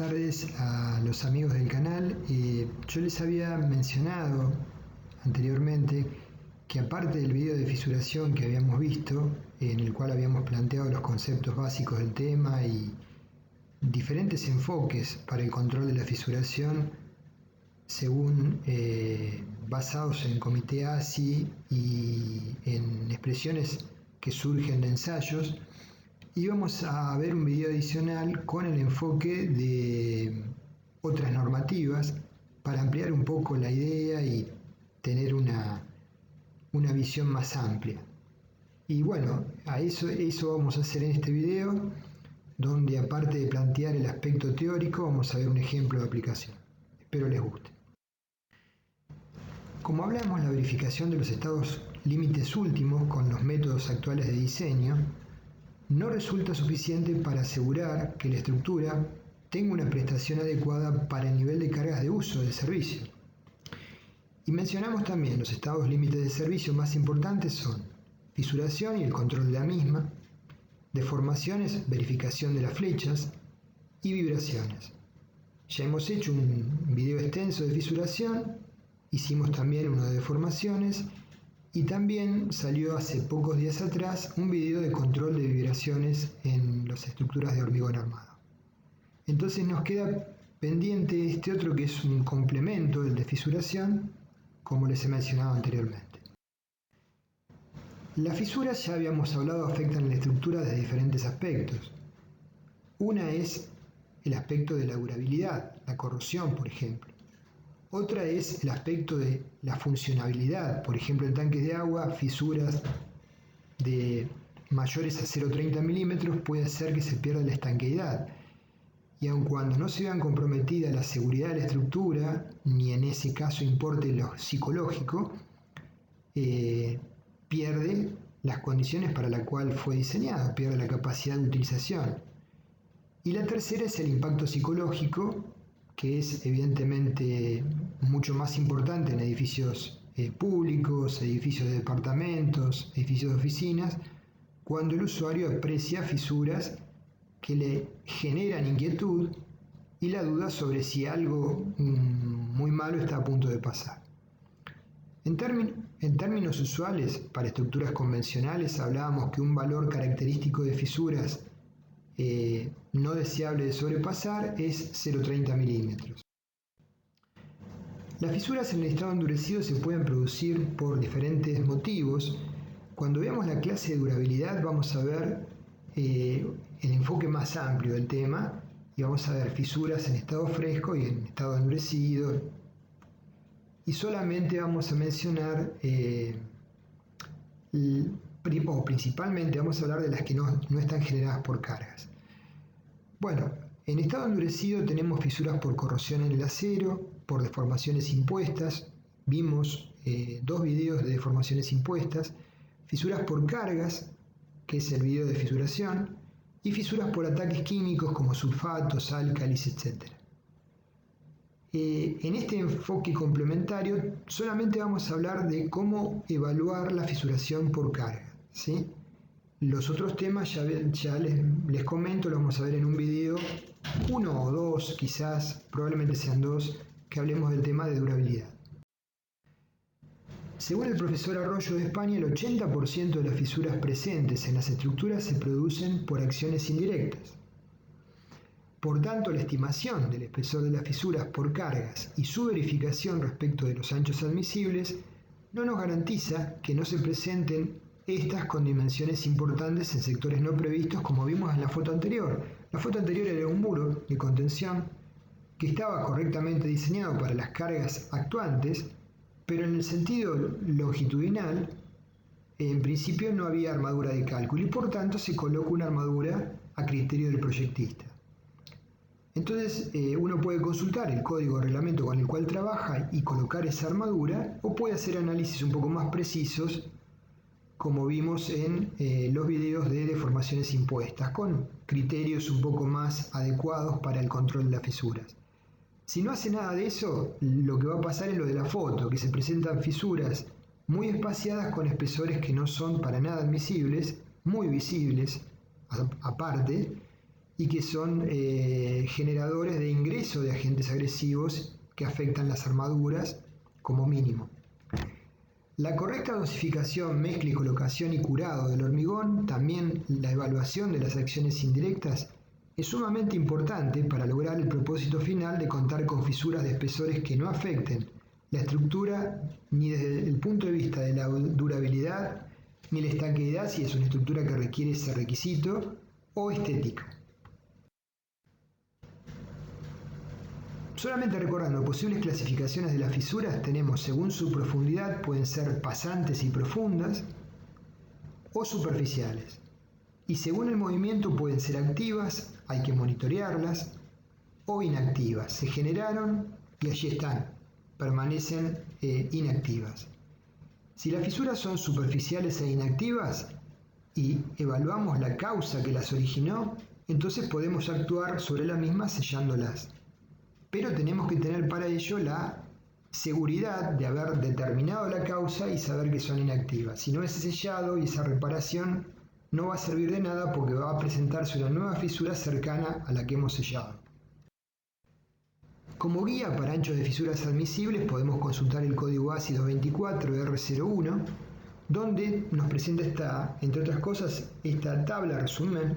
tardes a los amigos del canal. Yo les había mencionado anteriormente que aparte del video de fisuración que habíamos visto, en el cual habíamos planteado los conceptos básicos del tema y diferentes enfoques para el control de la fisuración según basados en comité ASI y en expresiones que surgen de ensayos, íbamos a ver un video adicional con el enfoque de otras normativas para ampliar un poco la idea y tener una visión más amplia. Y bueno, eso vamos a hacer en este video, donde aparte de plantear el aspecto teórico, vamos a ver un ejemplo de aplicación. Espero les guste. Como hablamos, la verificación de los estados límites últimos con los métodos actuales de diseño no resulta suficiente para asegurar que la estructura tenga una prestación adecuada para el nivel de cargas de uso de servicio. Y mencionamos también los estados límites de servicio más importantes son fisuración y el control de la misma, deformaciones, verificación de las flechas y vibraciones. Ya hemos hecho un video extenso de fisuración, hicimos también uno de deformaciones y también salió hace pocos días atrás un video de control de vibraciones en las estructuras de hormigón armado. Entonces nos queda pendiente este otro que es un complemento, el de fisuración, como les he mencionado anteriormente. Las fisuras, ya habíamos hablado, afectan la estructura desde diferentes aspectos. Una es el aspecto de la durabilidad, la corrosión, por ejemplo. Otra es el aspecto de la funcionabilidad, por ejemplo en tanques de agua, fisuras de mayores a 0,30 milímetros puede hacer que se pierda la estanqueidad. Y aun cuando no se vean comprometida la seguridad de la estructura, ni en ese caso importe lo psicológico, pierde las condiciones para las cuales fue diseñado, pierde la capacidad de utilización. Y la tercera es el impacto psicológico, que es evidentemente mucho más importante en edificios públicos, edificios de departamentos, edificios de oficinas, cuando el usuario aprecia fisuras que le generan inquietud y la duda sobre si algo muy malo está a punto de pasar. En términos usuales, para estructuras convencionales hablábamos que un valor característico de fisuras no deseable de sobrepasar es 0,30 milímetros. Las fisuras en el estado endurecido se pueden producir por diferentes motivos. Cuando veamos la clase de durabilidad vamos a ver el enfoque más amplio del tema y vamos a ver fisuras en estado fresco y en estado endurecido, y solamente vamos a mencionar principalmente vamos a hablar de las que no están generadas por cargas. Bueno, en estado endurecido tenemos fisuras por corrosión en el acero, por deformaciones impuestas, vimos 2 videos de deformaciones impuestas, fisuras por cargas, que es el video de fisuración, y fisuras por ataques químicos como sulfatos, álcalis, etc. En este enfoque complementario solamente vamos a hablar de cómo evaluar la fisuración por carga, ¿sí? Los otros temas ya les comento, los vamos a ver en un video, 1 o 2 quizás, probablemente sean 2, que hablemos del tema de durabilidad. Según el profesor Arroyo de España, el 80% de las fisuras presentes en las estructuras se producen por acciones indirectas. Por tanto, la estimación del espesor de las fisuras por cargas y su verificación respecto de los anchos admisibles no nos garantiza que no se presenten estas con dimensiones importantes en sectores no previstos, como vimos en la foto anterior. La foto anterior era un muro de contención que estaba correctamente diseñado para las cargas actuantes, pero en el sentido longitudinal, en principio no había armadura de cálculo y por tanto se coloca una armadura a criterio del proyectista. Entonces uno puede consultar el código de reglamento con el cual trabaja y colocar esa armadura, o puede hacer análisis un poco más precisos, como vimos en los videos de deformaciones impuestas, con criterios un poco más adecuados para el control de las fisuras. Si no hace nada de eso, lo que va a pasar es lo de la foto, que se presentan fisuras muy espaciadas con espesores que no son para nada admisibles, muy visibles aparte, y que son generadores de ingreso de agentes agresivos que afectan las armaduras como mínimo. La correcta dosificación, mezcla y colocación y curado del hormigón, también la evaluación de las acciones indirectas, es sumamente importante para lograr el propósito final de contar con fisuras de espesores que no afecten la estructura ni desde el punto de vista de la durabilidad ni la estanqueidad si es una estructura que requiere ese requisito o estética. Solamente recordando posibles clasificaciones de las fisuras, tenemos según su profundidad, pueden ser pasantes y profundas o superficiales. Y según el movimiento pueden ser activas, hay que monitorearlas, o inactivas. Se generaron y allí están, permanecen inactivas. Si las fisuras son superficiales e inactivas y evaluamos la causa que las originó, entonces podemos actuar sobre las mismas sellándolas. Pero tenemos que tener para ello la seguridad de haber determinado la causa y saber que son inactivas. Si no, ese sellado y esa reparación no va a servir de nada porque va a presentarse una nueva fisura cercana a la que hemos sellado. Como guía para anchos de fisuras admisibles podemos consultar el código ácido 24R01, donde nos presenta entre otras cosas, esta tabla resumen,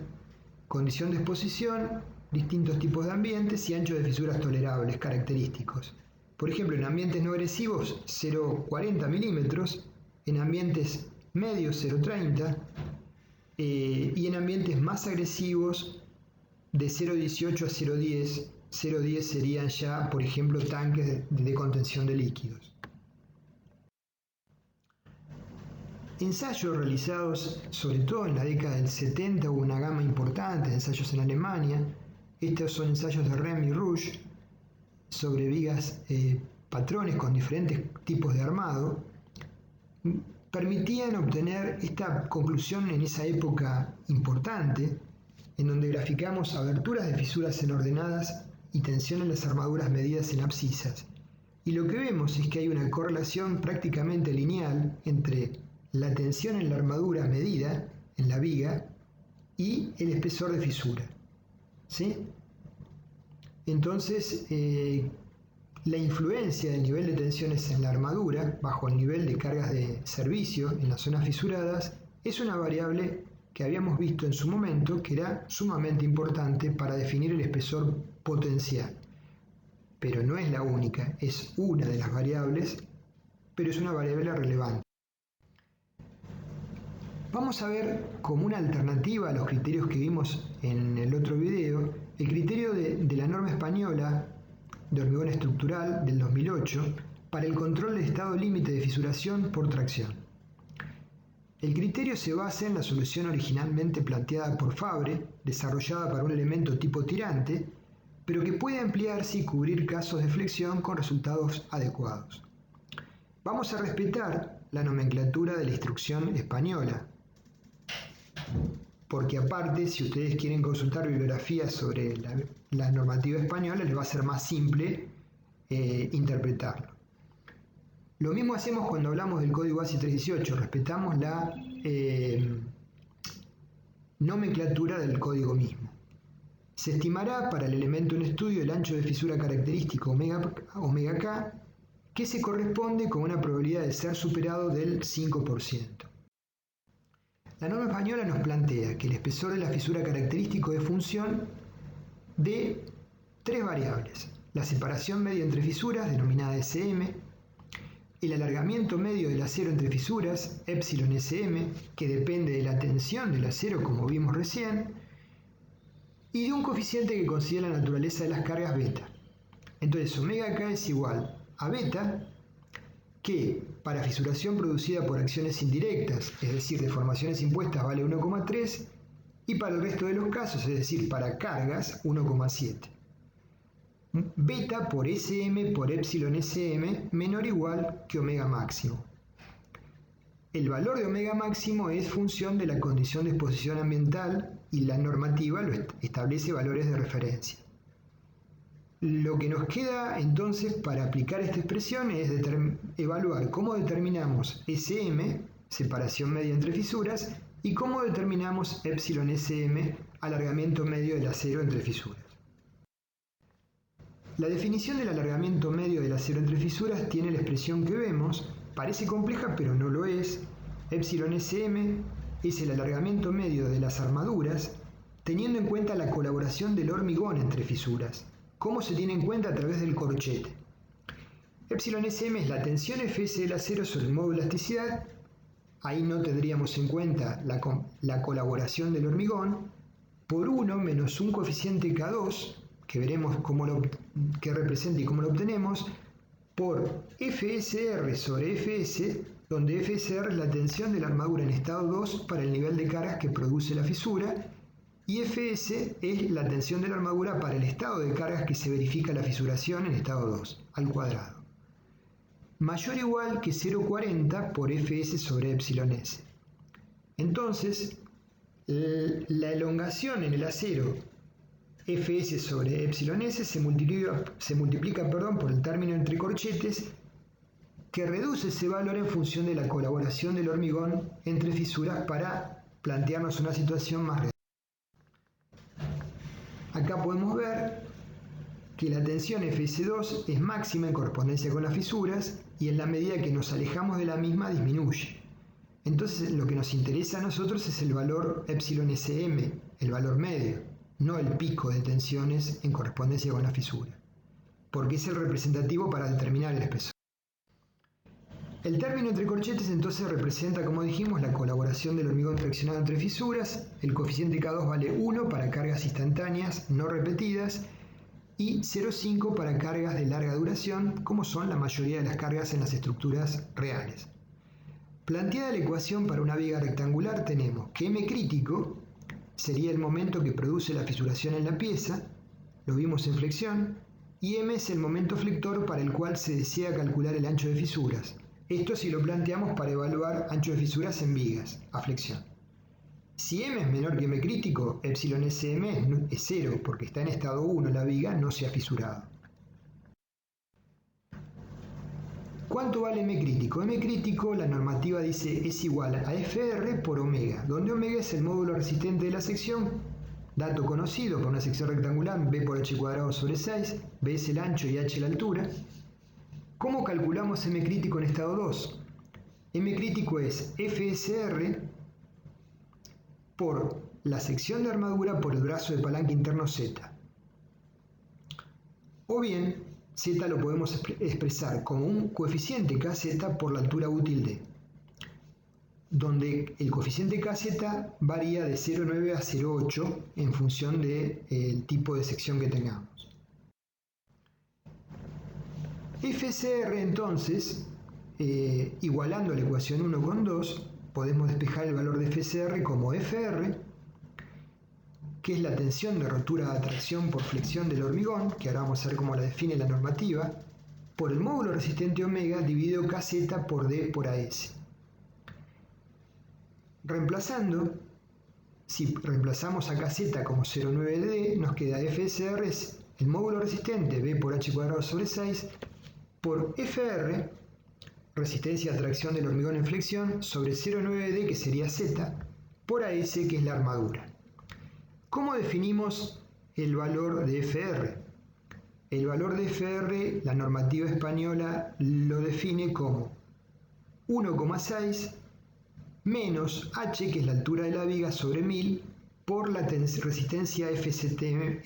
condición de exposición, distintos tipos de ambientes y anchos de fisuras tolerables, característicos. Por ejemplo, en ambientes no agresivos 0,40 milímetros, en ambientes medios 0,30 y en ambientes más agresivos de 0,18 a 0,10. 0,10 serían ya, por ejemplo, tanques de contención de líquidos. Ensayos realizados sobre todo en la década del 70, hubo una gama importante de ensayos en Alemania. Estos son ensayos de Rem y Rouge sobre vigas patrones con diferentes tipos de armado. Permitían obtener esta conclusión en esa época importante, en donde graficamos aberturas de fisuras en ordenadas y tensión en las armaduras medidas en abscisas. Y lo que vemos es que hay una correlación prácticamente lineal entre la tensión en la armadura medida en la viga y el espesor de fisura. ¿Sí? Entonces, la influencia del nivel de tensiones en la armadura bajo el nivel de cargas de servicio en las zonas fisuradas es una variable que habíamos visto en su momento que era sumamente importante para definir el espesor potencial. Pero no es la única, es una de las variables, pero es una variable relevante. Vamos a ver como una alternativa a los criterios que vimos en el otro video, el criterio de la norma española de hormigón estructural del 2008 para el control del estado límite de fisuración por tracción. El criterio se basa en la solución originalmente planteada por Fabre, desarrollada para un elemento tipo tirante, pero que puede ampliarse y cubrir casos de flexión con resultados adecuados. Vamos a respetar la nomenclatura de la instrucción española, porque aparte, si ustedes quieren consultar bibliografía sobre la normativa española, les va a ser más simple interpretarlo. Lo mismo hacemos cuando hablamos del código ASI 318, respetamos la nomenclatura del código mismo. Se estimará para el elemento en estudio el ancho de fisura característico omega K, que se corresponde con una probabilidad de ser superado del 5%. La norma española nos plantea que el espesor de la fisura característico es función de tres variables: la separación media entre fisuras, denominada SM, el alargamiento medio del acero entre fisuras, epsilon SM, que depende de la tensión del acero, como vimos recién, y de un coeficiente que considera la naturaleza de las cargas beta. Entonces, omega K es igual a beta, que para fisuración producida por acciones indirectas, es decir, deformaciones impuestas, vale 1,3, y para el resto de los casos, es decir, para cargas, 1,7. Beta por SM por epsilon SM menor o igual que omega máximo. El valor de omega máximo es función de la condición de exposición ambiental y la normativa lo establece valores de referencia. Lo que nos queda entonces para aplicar esta expresión es evaluar cómo determinamos SM, separación media entre fisuras, y cómo determinamos epsilon SM alargamiento medio del acero entre fisuras. La definición del alargamiento medio del acero entre fisuras tiene la expresión que vemos, parece compleja pero no lo es. Epsilon SM es el alargamiento medio de las armaduras teniendo en cuenta la colaboración del hormigón entre fisuras. ¿Cómo se tiene en cuenta? A través del corchete. Epsilon SM es la tensión Fs del acero sobre el módulo de elasticidad. Ahí no tendríamos en cuenta la colaboración del hormigón por 1 menos un coeficiente K2, que veremos qué representa y cómo lo obtenemos, por FSR sobre Fs, donde FSR es la tensión de la armadura en estado 2 para el nivel de cargas que produce la fisura, y Fs es la tensión de la armadura para el estado de cargas que se verifica la fisuración en estado 2, al cuadrado. Mayor o igual que 0,40 por Fs sobre epsilon s. Entonces, la elongación en el acero Fs sobre epsilon s se multiplica por el término entre corchetes, que reduce ese valor en función de la colaboración del hormigón entre fisuras para plantearnos una situación más real. Acá podemos ver que la tensión Fs2 es máxima en correspondencia con las fisuras y en la medida que nos alejamos de la misma disminuye. Entonces lo que nos interesa a nosotros es el valor epsilon sm, el valor medio, no el pico de tensiones en correspondencia con la fisura, porque es el representativo para determinar el espesor. El término entre corchetes entonces representa, como dijimos, la colaboración del hormigón traccionado entre fisuras. El coeficiente K2 vale 1 para cargas instantáneas no repetidas y 0,5 para cargas de larga duración, como son la mayoría de las cargas en las estructuras reales. Planteada la ecuación para una viga rectangular, tenemos que M crítico sería el momento que produce la fisuración en la pieza, lo vimos en flexión, y M es el momento flector para el cual se desea calcular el ancho de fisuras. Esto si lo planteamos para evaluar ancho de fisuras en vigas, a flexión. Si M es menor que M crítico, epsilon sm es 0, porque está en estado 1 la viga, no se ha fisurado. ¿Cuánto vale M crítico? M crítico, la normativa dice, es igual a FR por omega, donde omega es el módulo resistente de la sección, dato conocido para una sección rectangular, B por h cuadrado sobre 6, B es el ancho y h la altura. ¿Cómo calculamos M crítico en estado 2? M crítico es FSR por la sección de armadura por el brazo de palanca interno Z. O bien, Z lo podemos expresar como un coeficiente KZ por la altura útil D, donde el coeficiente KZ varía de 0,9 a 0,8 en función del tipo de sección que tengamos. FSR entonces, igualando la ecuación 1 con 2, podemos despejar el valor de FSR como FR, que es la tensión de rotura de atracción por flexión del hormigón, que ahora vamos a ver cómo la define la normativa, por el módulo resistente omega dividido KZ por D por AS. Reemplazando, si reemplazamos a KZ como 0,9D, nos queda FSR es el módulo resistente B por h cuadrado sobre 6 por FR, resistencia de atracción del hormigón en flexión, sobre 0,9D, que sería Z, por AS, que es la armadura. ¿Cómo definimos el valor de FR? El valor de FR, la normativa española lo define como 1,6 menos H, que es la altura de la viga, sobre 1000, por la resistencia FCTM,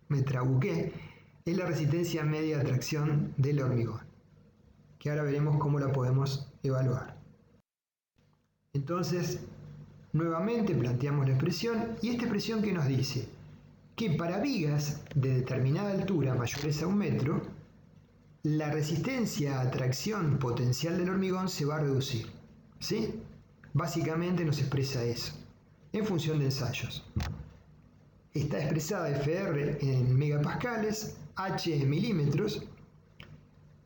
me trabuqué, es la resistencia media de atracción del hormigón, que ahora veremos cómo la podemos evaluar. Entonces, nuevamente planteamos la expresión, y esta expresión que nos dice que para vigas de determinada altura mayores a 1 metro, la resistencia a atracción potencial del hormigón se va a reducir, ¿sí? Básicamente nos expresa eso, en función de ensayos. Está expresada FR en megapascales, H en milímetros,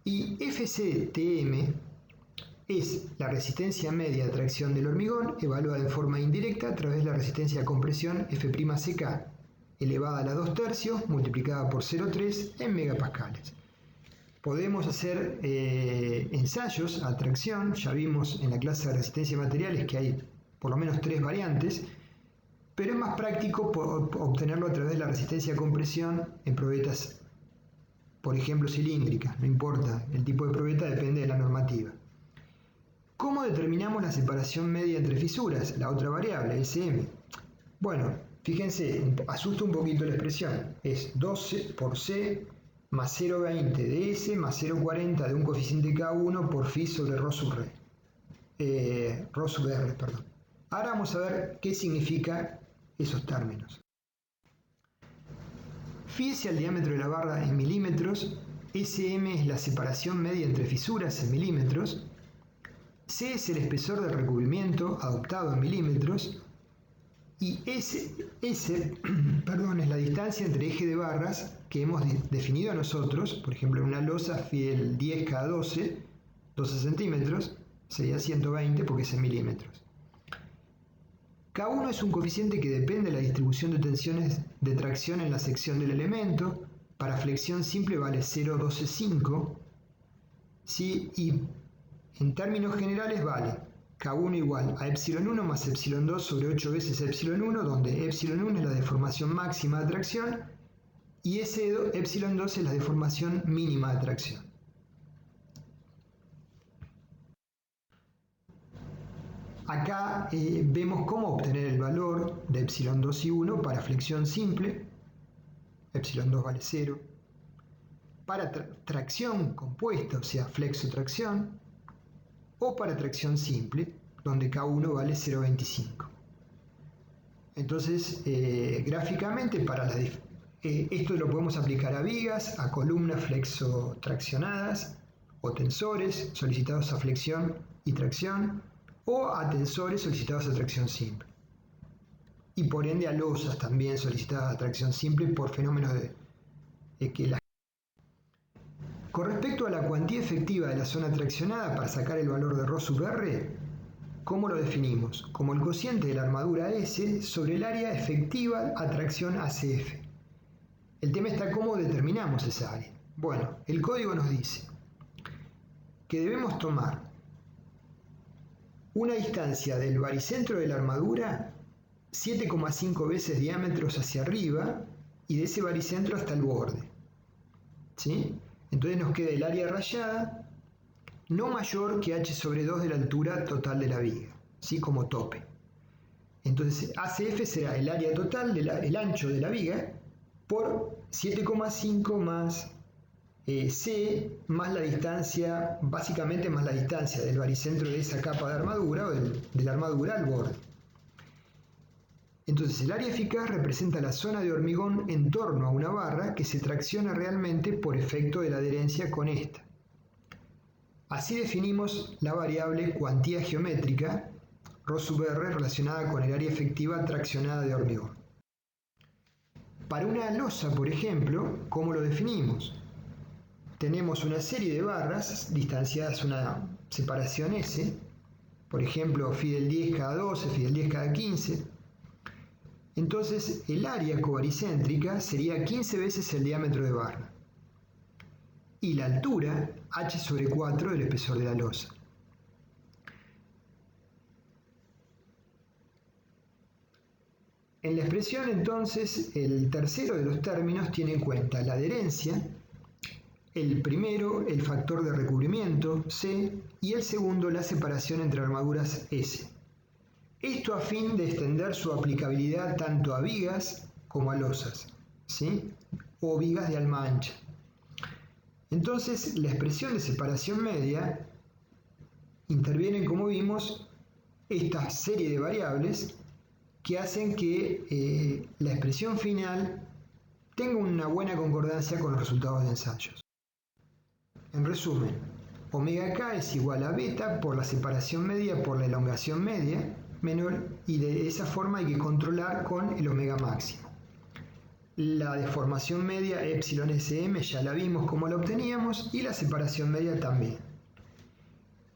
y FCTM es la resistencia media de atracción del hormigón evaluada en forma indirecta a través de la resistencia a compresión F'CK elevada a la 2 tercios multiplicada por 0,3 en megapascales. Podemos hacer ensayos a atracción, ya vimos en la clase de resistencia de materiales que hay por lo menos 3 variantes, pero es más práctico obtenerlo a través de la resistencia a compresión en probetas, por ejemplo, cilíndricas, no importa, el tipo de probeta depende de la normativa. ¿Cómo determinamos la separación media entre fisuras? La otra variable, SM. Bueno, fíjense, asusta un poquito la expresión, es 12 por C más 0,20 de S más 0,40 de un coeficiente K1 por phi sobre ρ sub R. Ahora vamos a ver qué significa esos términos. Fíjese al diámetro de la barra en milímetros, SM es la separación media entre fisuras en milímetros, C es el espesor del recubrimiento adoptado en milímetros y S es la distancia entre eje de barras que hemos definido nosotros, por ejemplo en una losa Fidel 10 cada 12 centímetros, sería 120 porque es en milímetros. K1 es un coeficiente que depende de la distribución de tensiones de tracción en la sección del elemento. Para flexión simple vale 0,125, ¿sí? Y en términos generales vale K1 igual a epsilon 1 más epsilon 2 sobre 8 veces epsilon 1, donde epsilon 1 es la deformación máxima de tracción y ese epsilon 2 es la deformación mínima de tracción. Acá vemos cómo obtener el valor de epsilon 2 y 1 para flexión simple, epsilon 2 vale 0, para tracción compuesta, o sea, flexotracción, o para tracción simple, donde K1 vale 0,25. Entonces, gráficamente, esto lo podemos aplicar a vigas, a columnas flexotraccionadas, o tensores solicitados a flexión y tracción, o a tensores solicitados a tracción simple. Y por ende a losas también solicitadas a tracción simple por fenómenos Con respecto a la cuantía efectiva de la zona traccionada para sacar el valor de ρ sub R, ¿cómo lo definimos? Como el cociente de la armadura S sobre el área efectiva a tracción ACF. El tema está cómo determinamos esa área. Bueno, el código nos dice que debemos tomar una distancia del baricentro de la armadura 7,5 veces diámetros hacia arriba y de ese baricentro hasta el borde, ¿sí? Entonces nos queda el área rayada no mayor que h sobre 2 de la altura total de la viga, ¿sí? Como tope. Entonces ACF será el área total, el ancho de la viga, por 7,5 más C más la distancia, básicamente más la distancia del baricentro de esa capa de armadura o de la armadura al borde. Entonces el área eficaz representa la zona de hormigón en torno a una barra que se tracciona realmente por efecto de la adherencia con esta. Así definimos la variable cuantía geométrica ρ sub R relacionada con el área efectiva traccionada de hormigón. Para una losa, por ejemplo, ¿cómo lo definimos? Tenemos una serie de barras distanciadas una separación S, por ejemplo, Fidel 10 cada 12, Fidel 10 cada 15. Entonces, el área cobaricéntrica sería 15 veces el diámetro de barra. Y la altura, h sobre 4 del espesor de la losa. En la expresión, entonces, el tercero de los términos tiene en cuenta la adherencia, el primero el factor de recubrimiento, C, y el segundo la separación entre armaduras, S. Esto a fin de extender su aplicabilidad tanto a vigas como a losas, ¿sí? O vigas de alma ancha. Entonces, la expresión de separación media intervienen, como vimos, esta serie de variables que hacen que la expresión final tenga una buena concordancia con los resultados de ensayos. En resumen, omega k es igual a beta por la separación media por la elongación media menor, y de esa forma hay que controlar con el omega máximo. La deformación media epsilon sm ya la vimos cómo la obteníamos y la separación media también.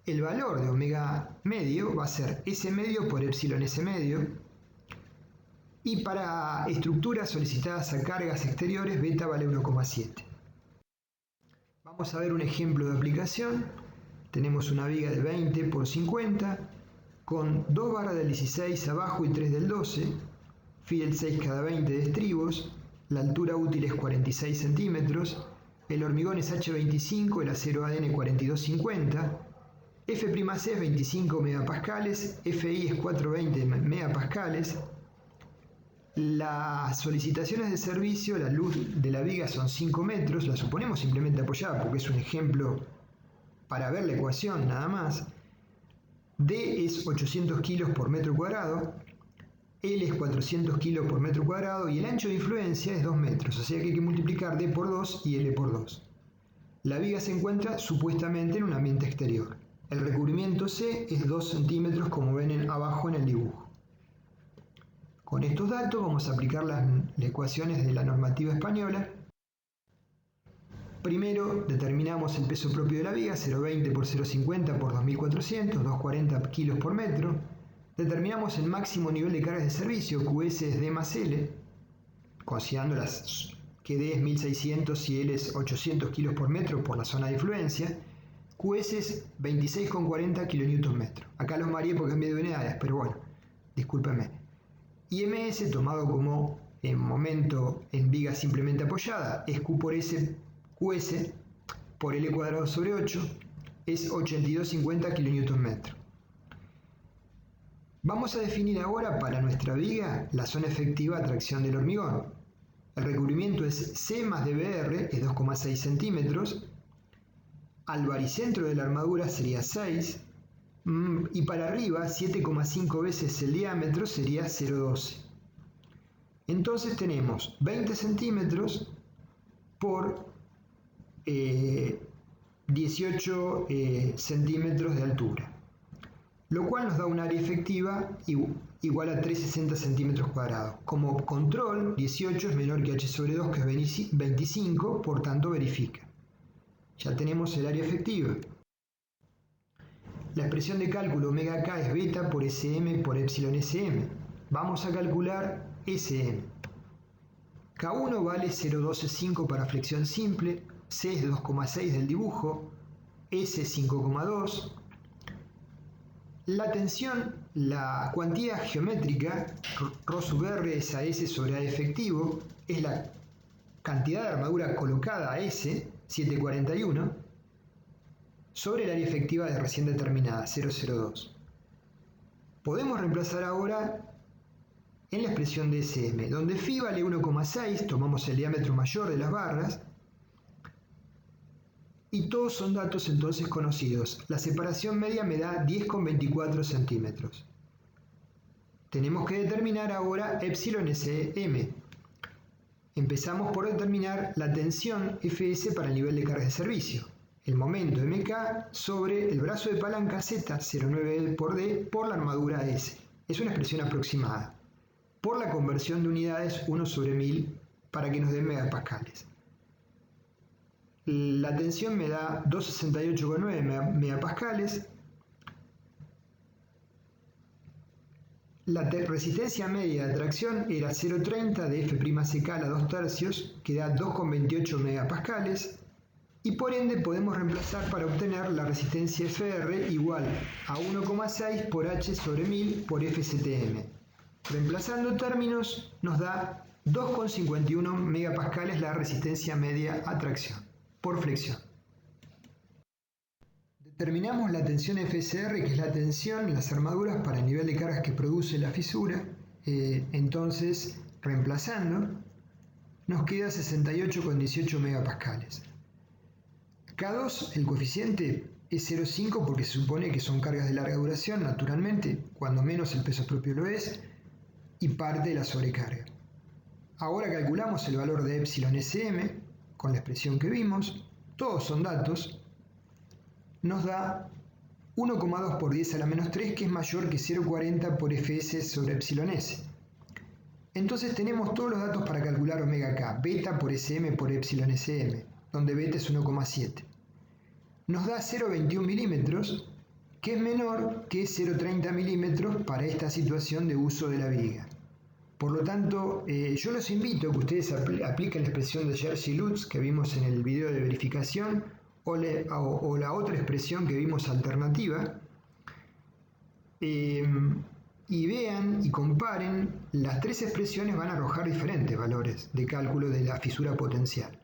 El valor de omega medio va a ser s medio por epsilon s medio, y para estructuras solicitadas a cargas exteriores beta vale 1,7. Vamos a ver un ejemplo de aplicación. Tenemos una viga de 20 por 50 con 2 barras del 16 abajo y 3 del 12. Fiel 6 cada 20 de estribos, la altura útil es 46 centímetros, el hormigón es H25, el acero AN 4250, F'C es 25 megapascales, FI es 420 megapascales. Las solicitaciones de servicio, la luz de la viga son 5 metros, la suponemos simplemente apoyada porque es un ejemplo para ver la ecuación nada más. D es 800 kilos por metro cuadrado, L es 400 kilos por metro cuadrado y el ancho de influencia es 2 metros, o sea que hay que multiplicar D por 2 y L por 2. La viga se encuentra supuestamente en un ambiente exterior. El recubrimiento C es 2 centímetros como ven abajo en el dibujo. Con estos datos vamos a aplicar las ecuaciones de la normativa española. Primero determinamos el peso propio de la viga, 0,20 por 0,50 por 2.400, 2,40 kilos por metro. Determinamos el máximo nivel de cargas de servicio, QS es D más L, considerando que D es 1.600 y L es 800 kilos por metro por la zona de influencia. QS es 26,40 kN. Acá los mareé porque es medio de unidades, pero bueno, discúlpenme. Y MS, tomado como en momento en viga simplemente apoyada, es Q por S, QS por L cuadrado sobre 8, es 82,50 kN. Vamos a definir ahora para nuestra viga la zona efectiva de atracción del hormigón. El recubrimiento es C más dBr, es 2,6 centímetros. Al baricentro de la armadura sería 6. Y para arriba 7,5 veces el diámetro sería 0,12. Entonces tenemos 20 centímetros por 18 centímetros de altura, lo cual nos da un área efectiva igual a 360 centímetros cuadrados. Como control, 18 es menor que h sobre 2, que es 25, por tanto verifica. Ya tenemos el área efectiva. La expresión de cálculo omega K es beta por Sm por epsilon Sm. Vamos a calcular Sm. K1 vale 0,125 para flexión simple, C es 2,6 del dibujo, S 5,2. La tensión, la cuantía geométrica, ρ sub R es a S sobre A efectivo, es la cantidad de armadura colocada a S, 741, sobre el área efectiva de recién determinada, 0,02. Podemos reemplazar ahora en la expresión de Sm, donde Φ vale 1,6, tomamos el diámetro mayor de las barras, y todos son datos entonces conocidos. La separación media me da 10,24 centímetros. Tenemos que determinar ahora epsilon Sm. Empezamos por determinar la tensión Fs para el nivel de carga de servicio. El momento MK sobre el brazo de palanca Z, 0,9 por D, por la armadura S. Es una expresión aproximada. Por la conversión de unidades 1 sobre 1000 para que nos den megapascales. La tensión me da 268,9 megapascales. La resistencia media de tracción era 0,30 de F'Ck a la 2 tercios, que da 2,28 megapascales. Y por ende podemos reemplazar para obtener la resistencia Fr igual a 1,6 por H sobre 1000 por Fctm. Reemplazando términos nos da 2,51 megapascales la resistencia media a tracción por flexión. Determinamos la tensión FSR, que es la tensión en las armaduras para el nivel de cargas que produce la fisura. Entonces, reemplazando, nos queda 68,18 megapascales. K2, el coeficiente es 0,5 porque se supone que son cargas de larga duración, naturalmente, cuando menos el peso propio lo es, y parte de la sobrecarga. Ahora calculamos el valor de epsilon Sm con la expresión que vimos, todos son datos, nos da 1,2 por 10 a la menos 3, que es mayor que 0,40 por Fs sobre epsilon S. Entonces tenemos todos los datos para calcular omega K, beta por Sm por epsilon Sm, donde beta es 1,7. Nos da 0,21 milímetros, que es menor que 0,30 milímetros para esta situación de uso de la viga. Por lo tanto, yo los invito a que ustedes apliquen la expresión de Jersey-Lutz que vimos en el video de verificación o la otra expresión que vimos alternativa. Y y vean y comparen, las tres expresiones van a arrojar diferentes valores de cálculo de la fisura potencial.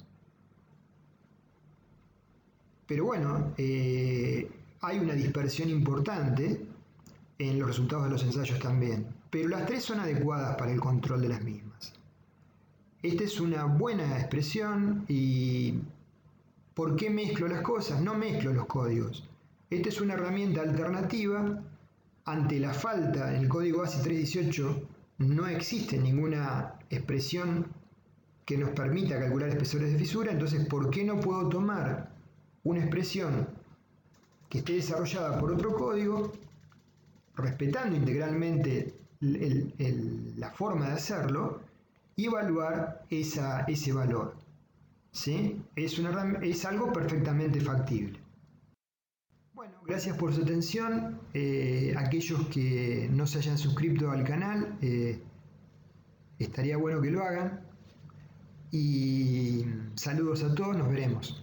Pero bueno, hay una dispersión importante en los resultados de los ensayos también, pero las tres son adecuadas para el control de las mismas. Esta es una buena expresión. ¿Y por qué mezclo las cosas? No mezclo los códigos. Esta es una herramienta alternativa. Ante la falta en el código ASCII 318 no existe ninguna expresión que nos permita calcular espesores de fisura, entonces ¿por qué no puedo tomar una expresión que esté desarrollada por otro código, respetando integralmente la forma de hacerlo, y evaluar ese valor? ¿Sí? Es algo perfectamente factible. Bueno, gracias por su atención. Aquellos que no se hayan suscrito al canal, estaría bueno que lo hagan. Y saludos a todos, nos veremos.